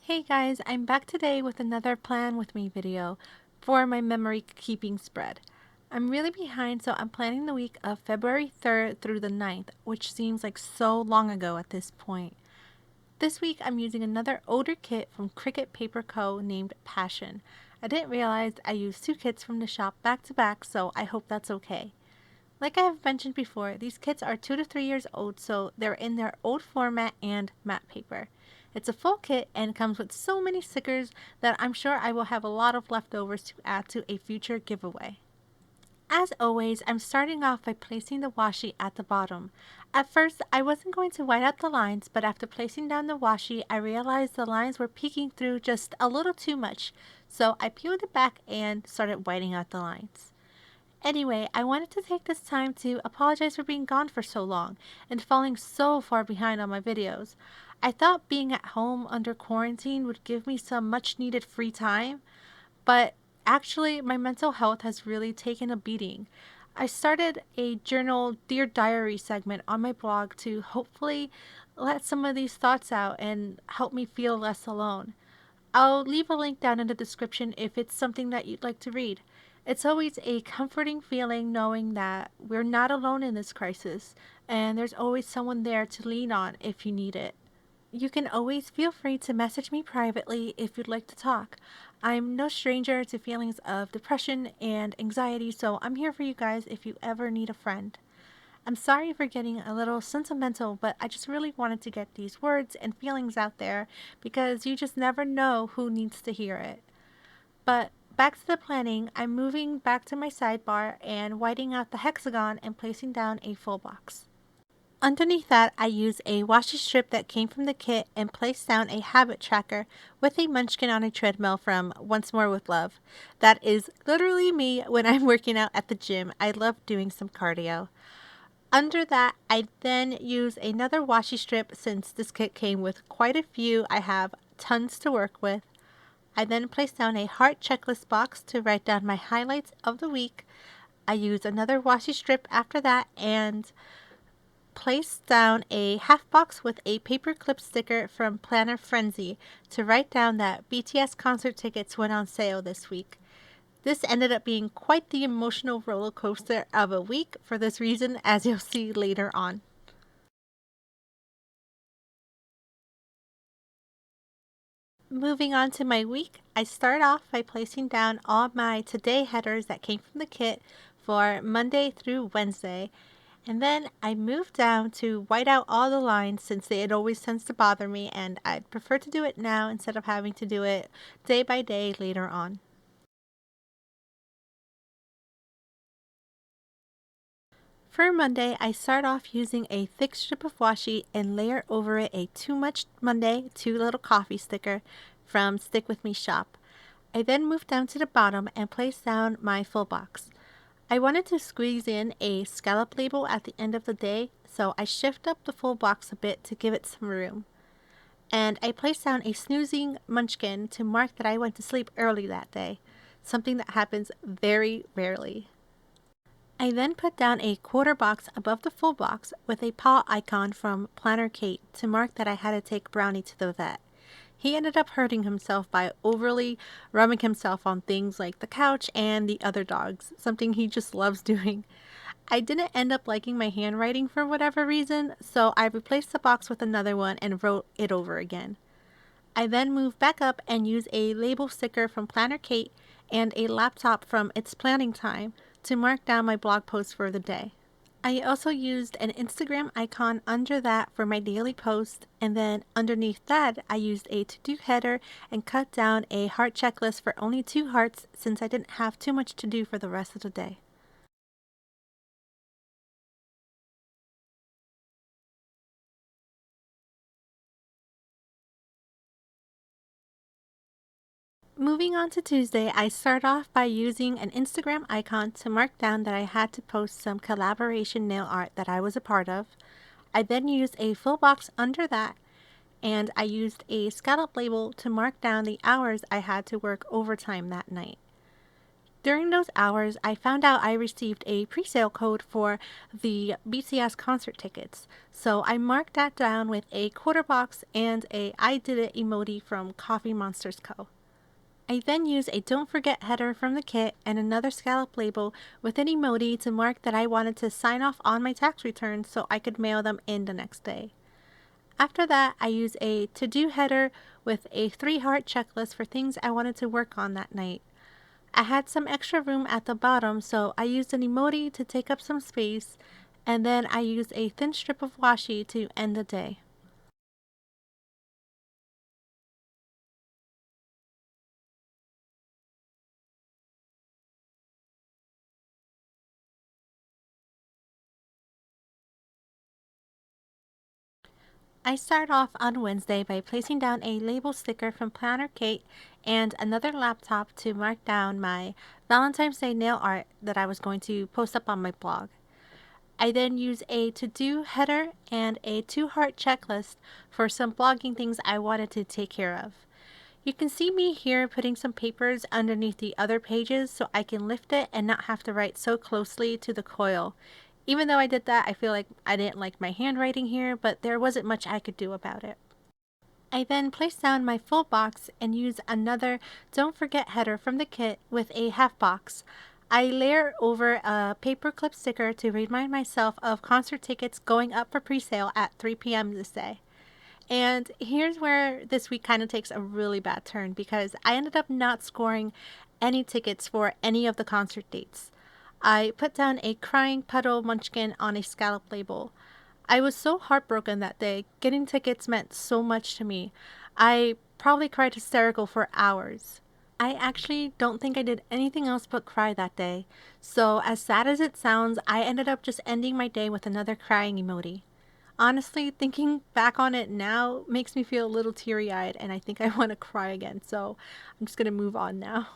Hey guys, I'm back today with another Plan With Me video for my memory keeping spread. I'm really behind, so I'm planning the week of February 3rd through the 9th, which seems like so long ago at this point. This week I'm using another older kit from Cricut Paper Co. named Passion. I didn't realize I used two kits from the shop back to back, so I hope that's okay. Like I have mentioned before, these kits are 2 to 3 years old, so they're in their old format and matte paper. It's a full kit and comes with so many stickers that I'm sure I will have a lot of leftovers to add to a future giveaway. As always, I'm starting off by placing the washi at the bottom. At first, I wasn't going to white out the lines, but after placing down the washi, I realized the lines were peeking through just a little too much, so I peeled it back and started whiting out the lines. Anyway, I wanted to take this time to apologize for being gone for so long and falling so far behind on my videos. I thought being at home under quarantine would give me some much needed free time, but actually my mental health has really taken a beating. I started a journal Dear Diary segment on my blog to hopefully let some of these thoughts out and help me feel less alone. I'll leave a link down in the description if it's something that you'd like to read. It's always a comforting feeling knowing that we're not alone in this crisis, and there's always someone there to lean on if you need it. You can always feel free to message me privately if you'd like to talk. I'm no stranger to feelings of depression and anxiety, so I'm here for you guys if you ever need a friend. I'm sorry for getting a little sentimental, but I just really wanted to get these words and feelings out there because you just never know who needs to hear it. But back to the planning, I'm moving back to my sidebar and whiting out the hexagon and placing down a full box. Underneath that, I use a washi strip that came from the kit and placed down a habit tracker with a munchkin on a treadmill from Once More With Love. That is literally me when I'm working out at the gym. I love doing some cardio. Under that, I then use another washi strip since this kit came with quite a few. I have tons to work with. I then place down a heart checklist box to write down my highlights of the week. I use another washi strip after that and place down a half box with a paper clip sticker from Planner Frenzy to write down that BTS concert tickets went on sale this week. This ended up being quite the emotional roller coaster of a week for this reason, as you'll see later on. Moving on to my week, I start off by placing down all my today headers that came from the kit for Monday through Wednesday. And then I move down to white out all the lines since it always tends to bother me, and I'd prefer to do it now instead of having to do it day by day later on. For Monday, I start off using a thick strip of washi and layer over it a Too Much Monday, Too Little Coffee sticker from Stick With Me shop. I then move down to the bottom and place down my full box. I wanted to squeeze in a scallop label at the end of the day, so I shift up the full box a bit to give it some room. And I place down a snoozing munchkin to mark that I went to sleep early that day, something that happens very rarely. I then put down a quarter box above the full box with a paw icon from Planner Kate to mark that I had to take Brownie to the vet. He ended up hurting himself by overly rubbing himself on things like the couch and the other dogs, something he just loves doing. I didn't end up liking my handwriting for whatever reason, so I replaced the box with another one and wrote it over again. I then moved back up and used a label sticker from Planner Kate and a laptop from It's Planning Time to mark down my blog post for the day. I also used an Instagram icon under that for my daily post, and then underneath that I used a to-do header and cut down a heart checklist for only 2 hearts since I didn't have too much to do for the rest of the day. Moving on to Tuesday, I start off by using an Instagram icon to mark down that I had to post some collaboration nail art that I was a part of. I then used a full box under that, and I used a scallop label to mark down the hours I had to work overtime that night. During those hours, I found out I received a pre-sale code for the BTS concert tickets. So I marked that down with a quarter box and a I did it emoji from Coffee Monsters Co. I then used a don't forget header from the kit and another scallop label with an emoji to mark that I wanted to sign off on my tax returns so I could mail them in the next day. After that, I used a to-do header with a 3-heart checklist for things I wanted to work on that night. I had some extra room at the bottom, so I used an emoji to take up some space, and then I used a thin strip of washi to end the day. I start off on Wednesday by placing down a label sticker from Planner Kate and another laptop to mark down my Valentine's Day nail art that I was going to post up on my blog. I then use a to-do header and a 2-heart checklist for some blogging things I wanted to take care of. You can see me here putting some papers underneath the other pages so I can lift it and not have to write so closely to the coil. Even though I did that, I feel like I didn't like my handwriting here, but there wasn't much I could do about it. I then place down my full box and use another don't forget header from the kit with a half box. I layer over a paperclip sticker to remind myself of concert tickets going up for pre-sale at 3 p.m. this day. And here's where this week kind of takes a really bad turn because I ended up not scoring any tickets for any of the concert dates. I put down a crying puddle munchkin on a scallop label. I was so heartbroken that day. Getting tickets meant so much to me. I probably cried hysterical for hours. I actually don't think I did anything else but cry that day. So, as sad as it sounds, I ended up just ending my day with another crying emoji. Honestly, thinking back on it now makes me feel a little teary-eyed and I think I want to cry again. So, I'm just going to move on now.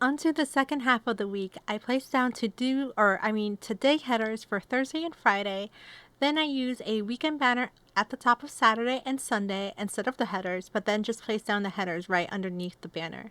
Onto the second half of the week, I placed down today headers for Thursday and Friday. Then I use a weekend banner at the top of Saturday and Sunday instead of the headers, but then just place down the headers right underneath the banner.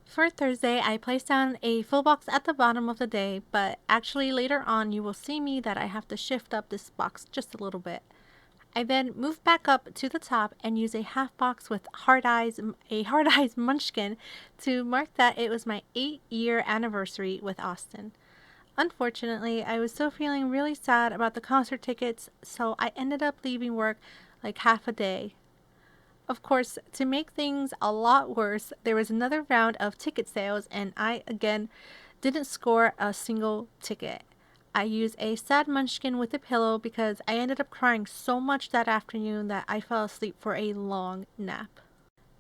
For Thursday, I placed down a full box at the bottom of the day, but actually later on you will see me that I have to shift up this box just a little bit. I then moved back up to the top and used a half box with a hard eyes munchkin to mark that it was my 8-year anniversary with Austin. Unfortunately, I was still feeling really sad about the concert tickets, so I ended up leaving work like half a day. Of course, to make things a lot worse, there was another round of ticket sales and I again didn't score a single ticket. I used a sad munchkin with a pillow because I ended up crying so much that afternoon that I fell asleep for a long nap.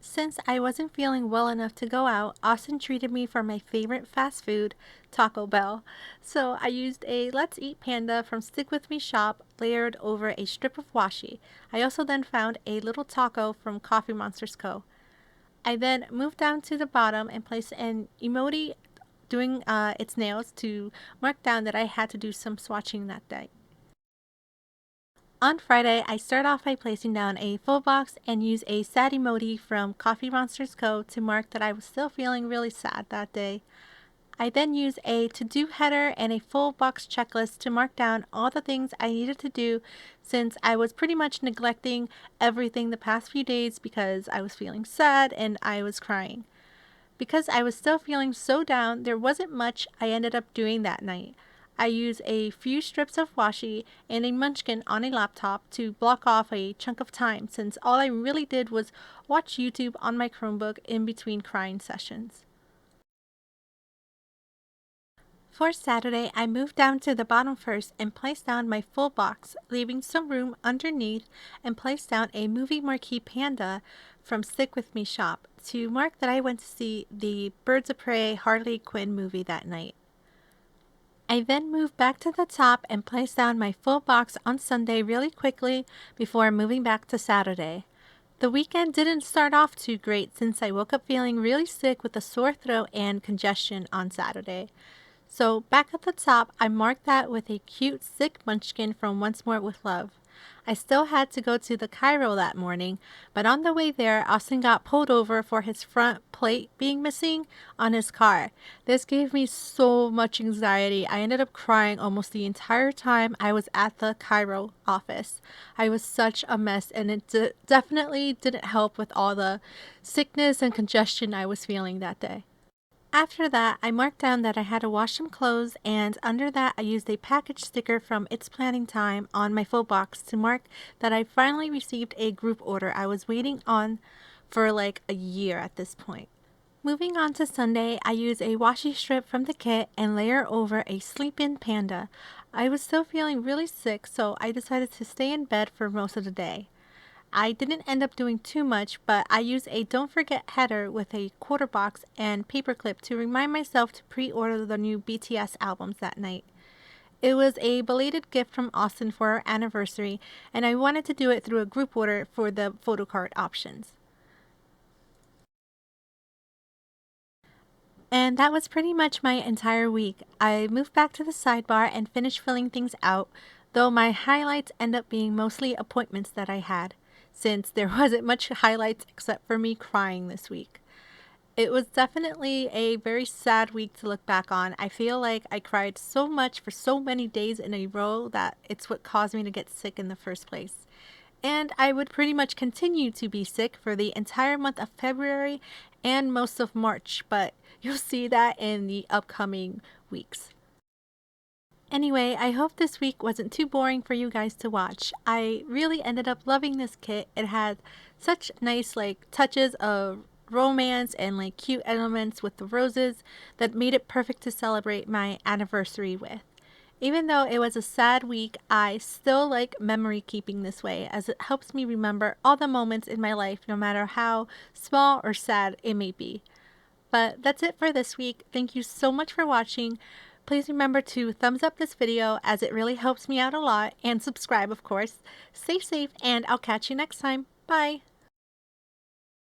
Since I wasn't feeling well enough to go out, Austin treated me for my favorite fast food, Taco Bell. So I used a Let's Eat Panda from Stick With Me shop layered over a strip of washi. I also then found a little taco from Coffee Monsters Co. I then moved down to the bottom and placed an emoji doing its nails to mark down that I had to do some swatching that day. On Friday, I start off by placing down a full box and use a sad emoji from Coffee Monsters Co. to mark that I was still feeling really sad that day. I then use a to-do header and a full box checklist to mark down all the things I needed to do since I was pretty much neglecting everything the past few days because I was feeling sad and I was crying. Because I was still feeling so down, there wasn't much I ended up doing that night. I used a few strips of washi and a munchkin on a laptop to block off a chunk of time since all I really did was watch YouTube on my Chromebook in between crying sessions. For Saturday, I moved down to the bottom first and placed down my full box, leaving some room underneath and placed down a movie marquee panda from Stick With Me shop to mark that I went to see the Birds of Prey Harley Quinn movie that night. I then moved back to the top and placed down my full box on Sunday really quickly before moving back to Saturday. The weekend didn't start off too great since I woke up feeling really sick with a sore throat and congestion on Saturday. So back at the top, I marked that with a cute sick munchkin from Once More With Love. I still had to go to the Cairo that morning, but on the way there, Austin got pulled over for his front plate being missing on his car. This gave me so much anxiety. I ended up crying almost the entire time I was at the Cairo office. I was such a mess, and it definitely didn't help with all the sickness and congestion I was feeling that day. After that, I marked down that I had to wash some clothes, and under that, I used a package sticker from It's Planning Time on my full box to mark that I finally received a group order I was waiting on for like a year at this point. Moving on to Sunday, I use a washi strip from the kit and layer over a sleep-in panda. I was still feeling really sick, so I decided to stay in bed for most of the day. I didn't end up doing too much, but I used a don't forget header with a quarter box and paperclip to remind myself to pre-order the new BTS albums that night. It was a belated gift from Austin for our anniversary, and I wanted to do it through a group order for the photo card options. And that was pretty much my entire week. I moved back to the sidebar and finished filling things out, though my highlights end up being mostly appointments that I had, since there wasn't much highlights except for me crying this week. It was definitely a very sad week to look back on. I feel like I cried so much for so many days in a row that it's what caused me to get sick in the first place. And I would pretty much continue to be sick for the entire month of February and most of March, but you'll see that in the upcoming weeks. Anyway, I hope this week wasn't too boring for you guys to watch. I really ended up loving this kit. It had such nice touches of romance and cute elements with the roses that made it perfect to celebrate my anniversary with. Even though it was a sad week, I still like memory keeping this way as it helps me remember all the moments in my life no matter how small or sad it may be. But that's it for this week. Thank you so much for watching. Please remember to thumbs up this video as it really helps me out a lot, and subscribe of course. Stay safe and I'll catch you next time. Bye!